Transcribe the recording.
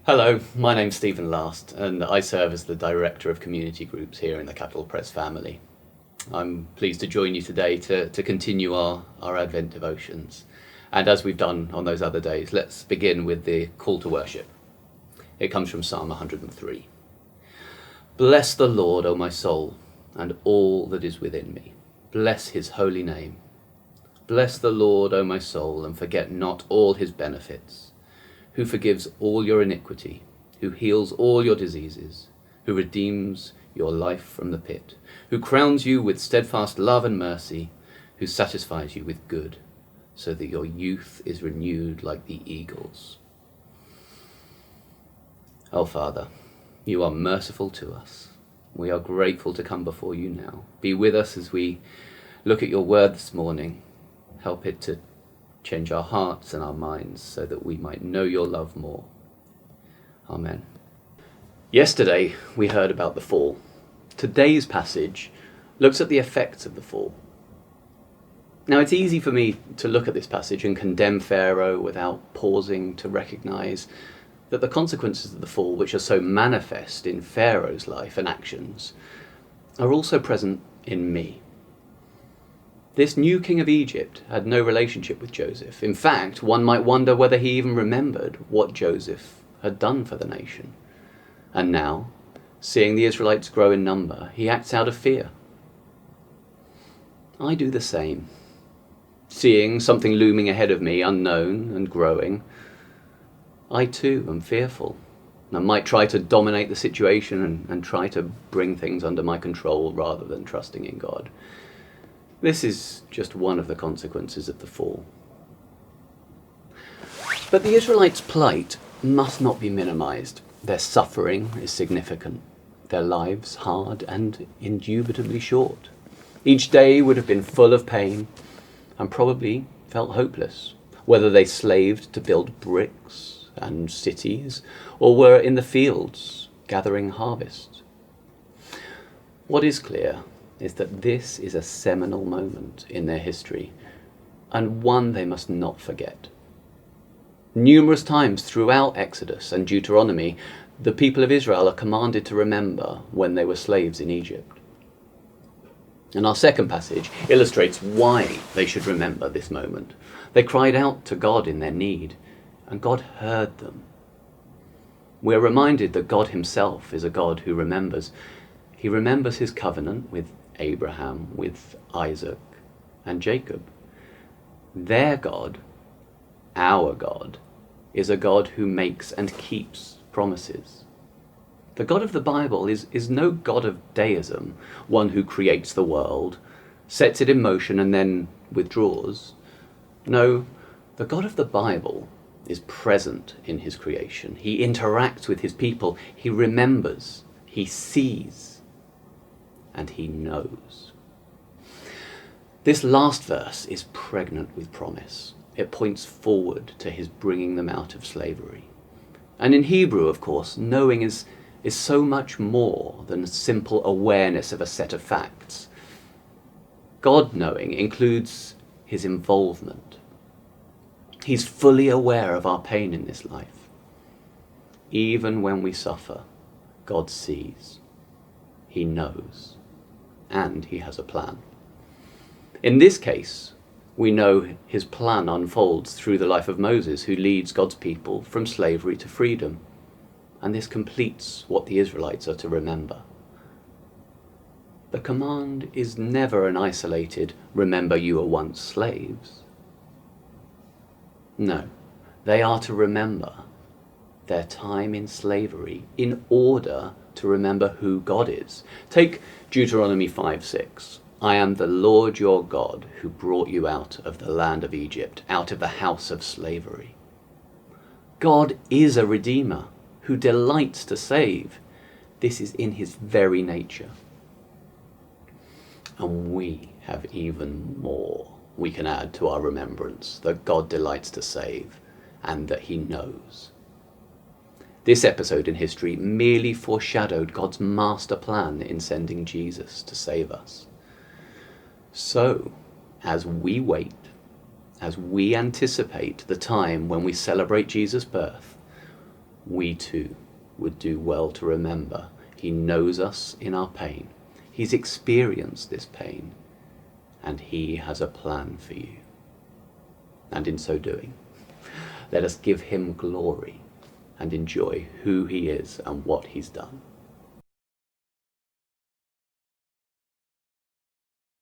Hello, my name's Stephen Last, and I serve as the Director of Community Groups here in the Capital Press family. I'm pleased to join you today to continue our Advent devotions. And as we've done on those other days, let's begin with the call to worship. It comes from Psalm 103. Bless the Lord, O my soul, and all that is within me. Bless his holy name. Bless the Lord, O my soul, and forget not all his benefits, who forgives all your iniquity, who heals all your diseases, who redeems your life from the pit, who crowns you with steadfast love and mercy, who satisfies you with good, so that your youth is renewed like the eagles. Oh, Father, you are merciful to us. We are grateful to come before you now. Be with us as we look at your word this morning. Help it to change our hearts and our minds so that we might know your love more. Amen. Yesterday we heard about the fall. Today's passage looks at the effects of the fall. Now it's easy for me to look at this passage and condemn Pharaoh without pausing to recognize that the consequences of the fall, which are so manifest in Pharaoh's life and actions, are also present in me. This new king of Egypt had no relationship with Joseph. In fact, one might wonder whether he even remembered what Joseph had done for the nation. And now, seeing the Israelites grow in number, he acts out of fear. I do the same. Seeing something looming ahead of me, unknown and growing, I too am fearful. I might try to dominate the situation and try to bring things under my control rather than trusting in God. This is just one of the consequences of the fall. But the Israelites' plight must not be minimized. Their suffering is significant, their lives hard and indubitably short. Each day would have been full of pain and probably felt hopeless, whether they slaved to build bricks and cities or were in the fields gathering harvest. What is clear is that this is a seminal moment in their history, and one they must not forget. Numerous times throughout Exodus and Deuteronomy, the people of Israel are commanded to remember when they were slaves in Egypt. And our second passage illustrates why they should remember this moment. They cried out to God in their need, and God heard them. We're reminded that God himself is a God who remembers. He remembers his covenant with Abraham, with Isaac and Jacob. Their God, our God, is a God who makes and keeps promises. The God of the Bible is no God of deism, one who creates the world, sets it in motion and then withdraws. No, the God of the Bible is present in his creation. He interacts with his people. He remembers. He sees. And he knows. This last verse is pregnant with promise. It points forward to his bringing them out of slavery. And in Hebrew, of course, knowing is so much more than a simple awareness of a set of facts. God knowing includes his involvement. He's fully aware of our pain in this life. Even when we suffer, God sees. He knows. And he has a plan. In this case, we know his plan unfolds through the life of Moses, who leads God's people from slavery to freedom. And this completes what the Israelites are to remember. The command is never an isolated, remember you were once slaves. No, they are to remember their time in slavery in order to remember who God is. Take Deuteronomy 5:6. I am the Lord your God who brought you out of the land of Egypt, out of the house of slavery. God is a redeemer who delights to save. This is in his very nature. And we have even more we can add to our remembrance, that God delights to save and that he knows. This episode in history merely foreshadowed God's master plan in sending Jesus to save us. So, as we wait, as we anticipate the time when we celebrate Jesus' birth, we too would do well to remember he knows us in our pain. He's experienced this pain, and he has a plan for you. And in so doing, let us give him glory and enjoy who he is and what he's done.